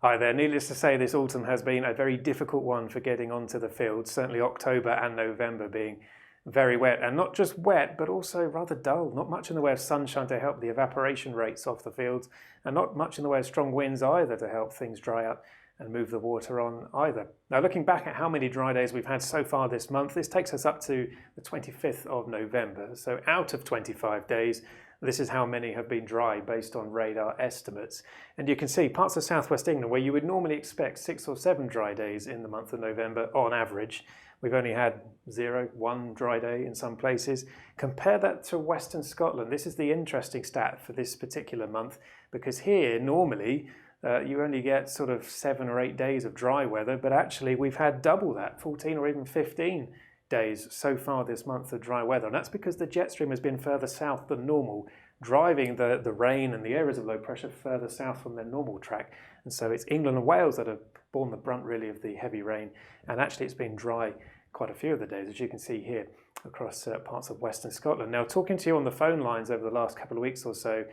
Hi there. Needless to say, this autumn has been a very difficult one for getting onto the fields, certainly October and November being very wet, and not just wet, but also rather dull. Not much in the way of sunshine to help the evaporation rates off the fields, and not much in the way of strong winds either to help things dry up and move the water on either. Now, looking back at how many dry days we've had so far this month, this takes us up to the 25th of November. So out of 25 days, this is how many have been dry based on radar estimates. And you can see parts of southwest England where you would normally expect 6 or 7 dry days in the month of November on average. We've only had 0, 1 dry day in some places. Compare that to Western Scotland. This is the interesting stat for this particular month, because here normally you only get sort of 7 or 8 days of dry weather, but actually we've had double that, 14 or even 15 days so far this month of dry weather. And that's because the jet stream has been further south than normal, driving the rain and the areas of low pressure further south from their normal track. And so it's England and Wales that have borne the brunt really of the heavy rain. And actually it's been dry quite a few of the days, as you can see here across parts of Western Scotland. Now, talking to you on the phone lines over the last couple of weeks or so,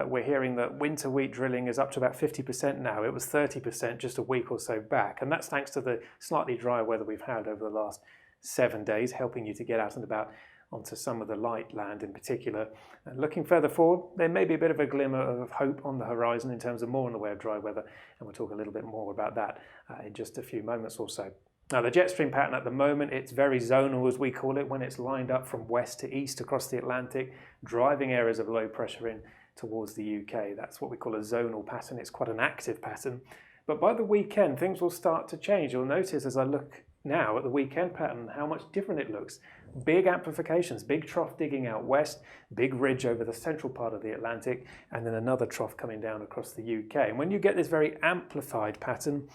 we're hearing that winter wheat drilling is up to about 50% now. It was 30% just a week or so back. And that's thanks to the slightly drier weather we've had over the last 7 days, helping you to get out and about onto some of the light land in particular. And looking further forward, there may be a bit of a glimmer of hope on the horizon in terms of more in the way of dry weather, and we'll talk a little bit more about that in just a few moments or so. Now, the jet stream pattern at the moment, it's very zonal, as we call it, when it's lined up from west to east across the Atlantic, driving areas of low pressure in towards the UK. That's what we call a zonal pattern. It's quite an active pattern. But by the weekend, things will start to change. You'll notice as I look now at the weekend pattern how much different it looks. Big amplifications, big trough digging out west, big ridge over the central part of the Atlantic, and then another trough coming down across the UK. And when you get this very amplified pattern,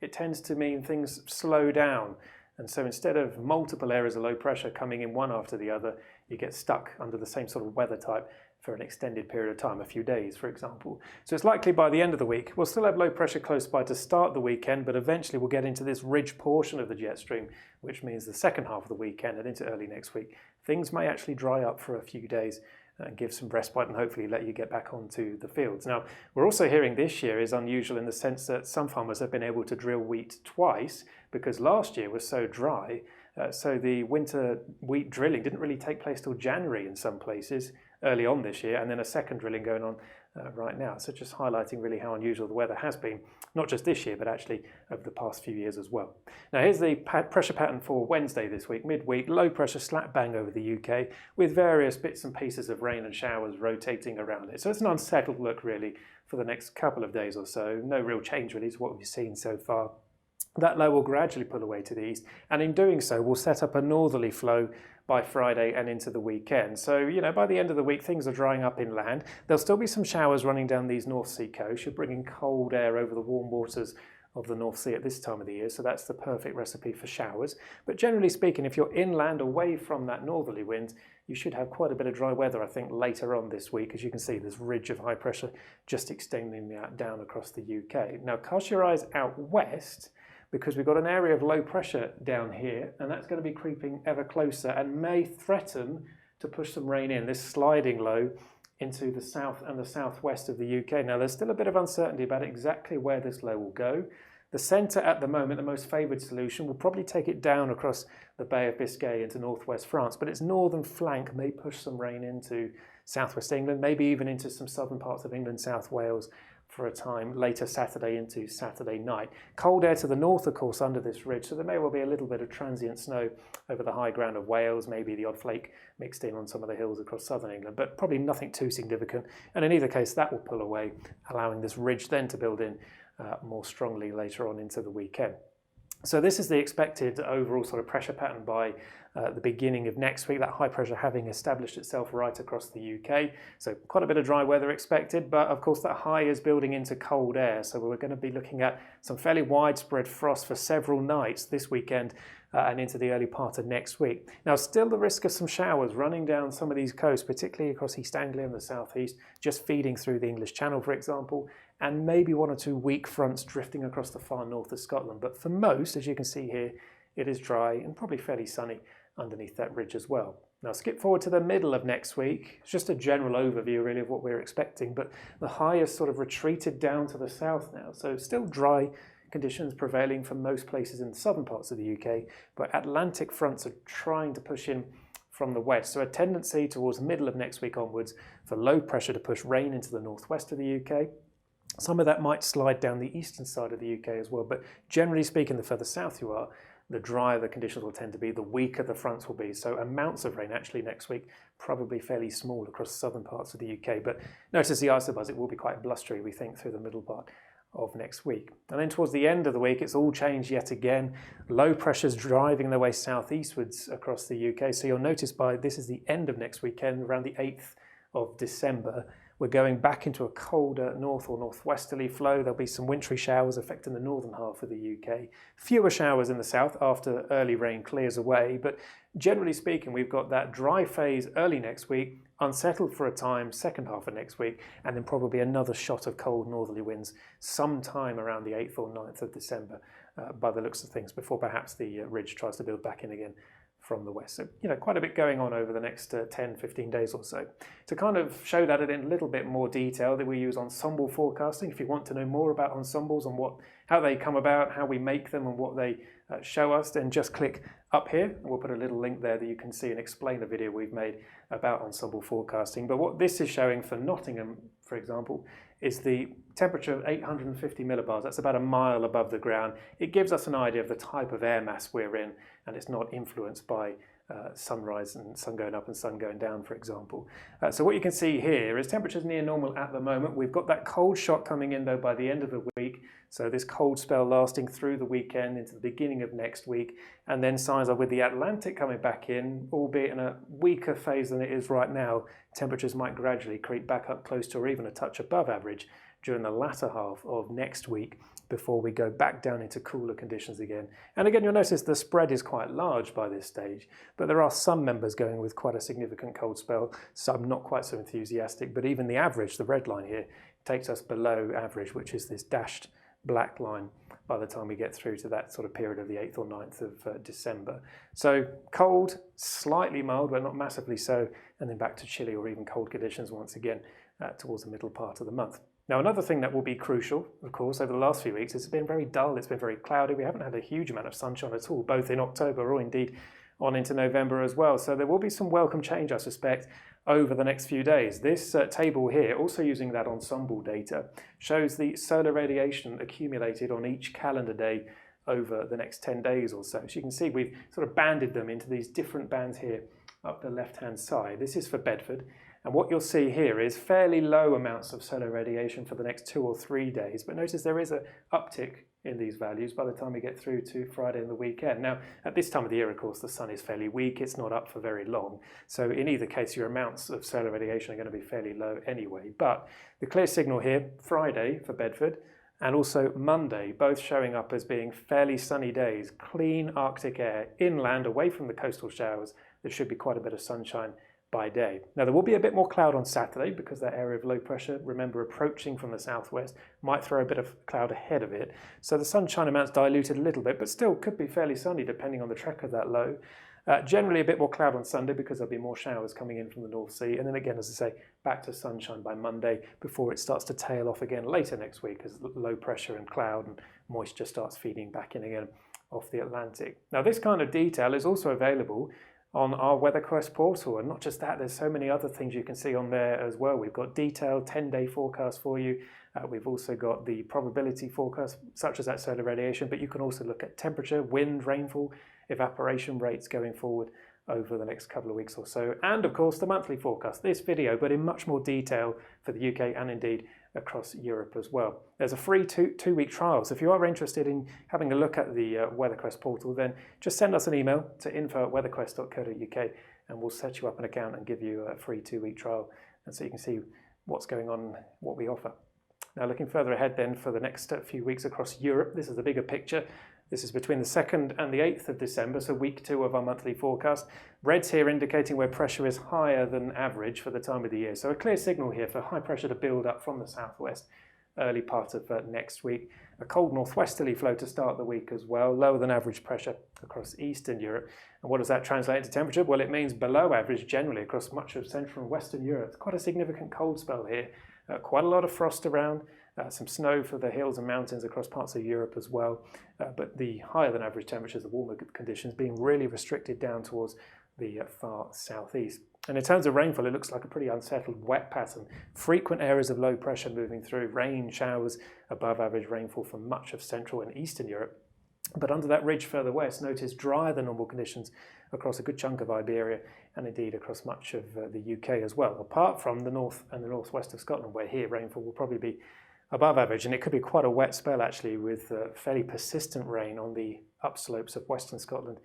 it tends to mean things slow down. And so instead of multiple areas of low pressure coming in one after the other, you get stuck under the same sort of weather type for an extended period of time, a few days, for example. So it's likely by the end of the week, we'll still have low pressure close by to start the weekend, but eventually we'll get into this ridge portion of the jet stream, which means the second half of the weekend and into early next week, things may actually dry up for a few days and give some respite and hopefully let you get back onto the fields. Now, we're also hearing this year is unusual in the sense that some farmers have been able to drill wheat twice because last year was so dry. So the winter wheat drilling didn't really take place till January in some places early on this year, and then a second drilling going on right now. So just highlighting really how unusual the weather has been, not just this year, but actually over the past few years as well. Now here's the pressure pattern for Wednesday this week, midweek, low pressure slap bang over the UK with various bits and pieces of rain and showers rotating around it. So it's an unsettled look really for the next couple of days or so. No real change really to what we've seen so far. That low will gradually pull away to the east, and in doing so will set up a northerly flow by Friday and into the weekend. So, you know, by the end of the week, things are drying up inland. There'll still be some showers running down these North Sea coasts. You're bringing cold air over the warm waters of the North Sea at this time of the year, so that's the perfect recipe for showers. But generally speaking, if you're inland away from that northerly wind, you should have quite a bit of dry weather, I think, later on this week. As you can see, this ridge of high pressure just extending down across the UK. Now, cast your eyes out west, because we've got an area of low pressure down here, and that's going to be creeping ever closer and may threaten to push some rain in, this sliding low, into the south and the southwest of the UK. Now, there's still a bit of uncertainty about exactly where this low will go. The centre at the moment, the most favoured solution, will probably take it down across the Bay of Biscay into northwest France, but its northern flank may push some rain into southwest England, maybe even into some southern parts of England, South Wales, for a time later Saturday into Saturday night. Cold air to the north, of course, under this ridge, so there may well be a little bit of transient snow over the high ground of Wales, maybe the odd flake mixed in on some of the hills across southern England, but probably nothing too significant. And in either case, that will pull away, allowing this ridge then to build in more strongly later on into the weekend. So this is the expected overall sort of pressure pattern by the beginning of next week, that high pressure having established itself right across the UK. So quite a bit of dry weather expected, but of course that high is building into cold air. So we're going to be looking at some fairly widespread frost for several nights this weekend and into the early part of next week. Now, still the risk of some showers running down some of these coasts, particularly across East Anglia and the southeast, just feeding through the English Channel, for example, and maybe 1 or 2 weak fronts drifting across the far north of Scotland. But for most, as you can see here, it is dry and probably fairly sunny underneath that ridge as well. Now skip forward to the middle of next week. It's just a general overview really of what we're expecting, but the high has sort of retreated down to the south now. So still dry conditions prevailing for most places in the southern parts of the UK, but Atlantic fronts are trying to push in from the west. So a tendency towards the middle of next week onwards for low pressure to push rain into the northwest of the UK. Some of that might slide down the eastern side of the UK as well, but generally speaking, the further south you are, the drier the conditions will tend to be, the weaker the fronts will be. So amounts of rain actually next week, probably fairly small across southern parts of the UK. But notice the isobuzz, it will be quite blustery, we think, through the middle part of next week. And then towards the end of the week, it's all changed yet again. Low pressures driving their way southeastwards across the UK. So you'll notice this is the end of next weekend, around the 8th of December. We're going back into a colder north or northwesterly flow. There'll be some wintry showers affecting the northern half of the UK. Fewer showers in the south after early rain clears away. But generally speaking, we've got that dry phase early next week, unsettled for a time, second half of next week, and then probably another shot of cold northerly winds sometime around the 8th or 9th of December by the looks of things, before perhaps the ridge tries to build back in again from the west. So, quite a bit going on over the next 10, 15 days or so. To kind of show that in a little bit more detail, that we use ensemble forecasting. If you want to know more about ensembles and how they come about, how we make them and what they show us, then just click up here and we'll put a little link there that you can see and explain the video we've made about ensemble forecasting. But what this is showing for Nottingham, for example, is the temperature of 850 millibars. That's about a mile above the ground. It gives us an idea of the type of air mass we're in, and it's not influenced by sunrise and sun going up and sun going down, for example. So what you can see here is temperatures near normal at the moment. We've got that cold shot coming in though by the end of the week. So this cold spell lasting through the weekend into the beginning of next week. And then signs are with the Atlantic coming back in, albeit in a weaker phase than it is right now, temperatures might gradually creep back up close to or even a touch above average during the latter half of next week, before we go back down into cooler conditions again. And again, you'll notice the spread is quite large by this stage, but there are some members going with quite a significant cold spell, some not quite so enthusiastic, but even the average, the red line here, takes us below average, which is this dashed black line by the time we get through to that sort of period of the 8th or 9th of December. So cold, slightly mild, but not massively so, and then back to chilly or even cold conditions once again towards the middle part of the month. Now, another thing that will be crucial, of course, over the last few weeks, it's been very dull, it's been very cloudy. We haven't had a huge amount of sunshine at all, both in October or indeed on into November as well. So there will be some welcome change, I suspect, over the next few days. This table here, also using that ensemble data, shows the solar radiation accumulated on each calendar day over the next 10 days or so. So you can see we've sort of banded them into these different bands here up the left-hand side. This is for Bedford. And what you'll see here is fairly low amounts of solar radiation for the next 2 or 3 days. But notice there is an uptick in these values by the time we get through to Friday and the weekend. Now, at this time of the year, of course, the sun is fairly weak. It's not up for very long. So in either case, your amounts of solar radiation are going to be fairly low anyway. But the clear signal here, Friday for Bedford, and also Monday, both showing up as being fairly sunny days, clean Arctic air, inland, away from the coastal showers. There should be quite a bit of sunshine by day. Now there will be a bit more cloud on Saturday because that area of low pressure, remember, approaching from the southwest, might throw a bit of cloud ahead of it. So the sunshine amount's diluted a little bit, but still could be fairly sunny depending on the track of that low. Generally a bit more cloud on Sunday because there'll be more showers coming in from the North Sea. And then again, as I say, back to sunshine by Monday before it starts to tail off again later next week as low pressure and cloud and moisture starts feeding back in again off the Atlantic. Now this kind of detail is also available on our Weatherquest portal, and not just that, there's so many other things you can see on there as well. We've got detailed 10-day forecast for you. We've also got the probability forecast, such as that solar radiation, but you can also look at temperature, wind, rainfall, evaporation rates going forward over the next couple of weeks or so, and of course the monthly forecast, this video, but in much more detail for the UK and indeed across Europe as well. There's a free two-week trial, so if you are interested in having a look at the Weatherquest portal, then just send us an email to info@weatherquest.co.uk and we'll set you up an account and give you a free 2-week trial, and so you can see what's going on, what we offer. Now looking further ahead then for the next few weeks across Europe, this is a bigger picture. This is between the 2nd and the 8th of December, so week 2 of our monthly forecast. Red's here indicating where pressure is higher than average for the time of the year. So a clear signal here for high pressure to build up from the southwest early part of next week. A cold northwesterly flow to start the week as well, lower than average pressure across Eastern Europe. And what does that translate into temperature? Well, it means below average generally across much of Central and Western Europe. It's quite a significant cold spell here. Quite a lot of frost around, some snow for the hills and mountains across parts of Europe as well. But the higher than average temperatures, the warmer conditions being really restricted down towards the far southeast. And in terms of rainfall, it looks like a pretty unsettled wet pattern. Frequent areas of low pressure moving through, rain showers, above average rainfall for much of Central and Eastern Europe. But under that ridge further west, notice drier than normal conditions across a good chunk of Iberia and indeed across much of the UK as well, apart from the north and the northwest of Scotland, where here rainfall will probably be above average, and it could be quite a wet spell actually, with fairly persistent rain on the upslopes of western Scotland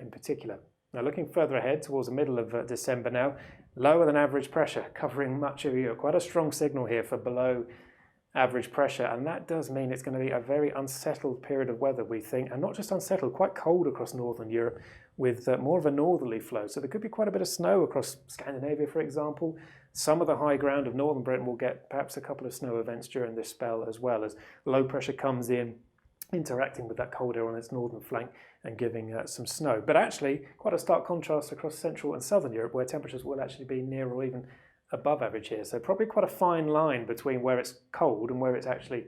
in particular. Now looking further ahead towards the middle of December now, lower than average pressure covering much of Europe. Quite a strong signal here for below average pressure, and that does mean it's going to be a very unsettled period of weather, we think, and not just unsettled, quite cold across northern Europe with more of a northerly flow. So there could be quite a bit of snow across Scandinavia, for example. Some of the high ground of northern Britain will get perhaps a couple of snow events during this spell, as well as low pressure comes in, interacting with that cold air on its northern flank and giving some snow. But actually quite a stark contrast across central and southern Europe, where temperatures will actually be near or even above average here. So probably quite a fine line between where it's cold and where it's actually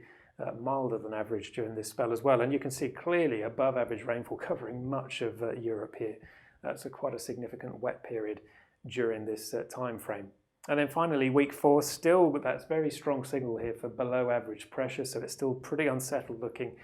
milder than average during this spell as well. And you can see clearly above average rainfall covering much of Europe here. So quite a significant wet period during this time frame. And then finally, week 4, still with that very strong signal here for below average pressure. So it's still pretty unsettled looking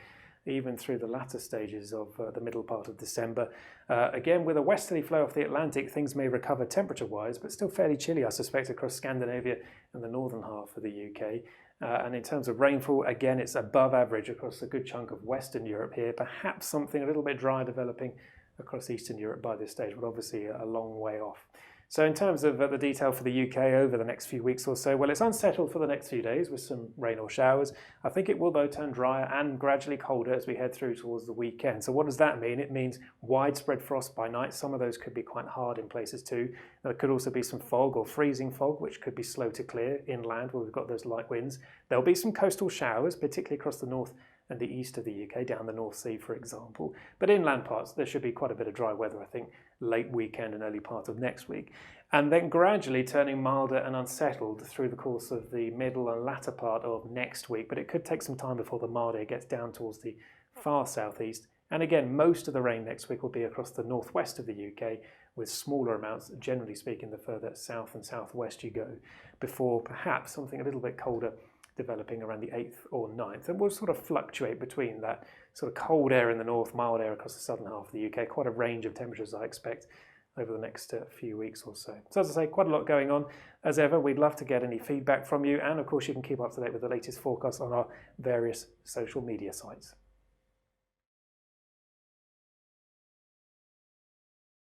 even through the latter stages of the middle part of December. Again, with a westerly flow off the Atlantic, things may recover temperature-wise, but still fairly chilly, I suspect, across Scandinavia and the northern half of the UK. And in terms of rainfall, again, it's above average across a good chunk of Western Europe here, perhaps something a little bit dry developing across Eastern Europe by this stage, but obviously a long way off. So in terms of the detail for the UK over the next few weeks or so, well, it's unsettled for the next few days with some rain or showers. I think it will, though, turn drier and gradually colder as we head through towards the weekend. So what does that mean? It means widespread frost by night. Some of those could be quite hard in places too. There could also be some fog or freezing fog, which could be slow to clear inland where we've got those light winds. There'll be some coastal showers, particularly across the north and the east of the UK, down the North Sea, for example. But inland parts, there should be quite a bit of dry weather, I think, late weekend and early part of next week. And then gradually turning milder and unsettled through the course of the middle and latter part of next week. But it could take some time before the mild air gets down towards the far southeast. And again, most of the rain next week will be across the northwest of the UK, with smaller amounts, generally speaking, the further south and southwest you go, before perhaps something a little bit colder developing around the 8th or 9th, and we'll sort of fluctuate between that sort of cold air in the north, mild air across the southern half of the UK. Quite a range of temperatures I expect over the next few weeks or so. So as I say, quite a lot going on. As ever, we'd love to get any feedback from you, and of course you can keep up to date with the latest forecasts on our various social media sites.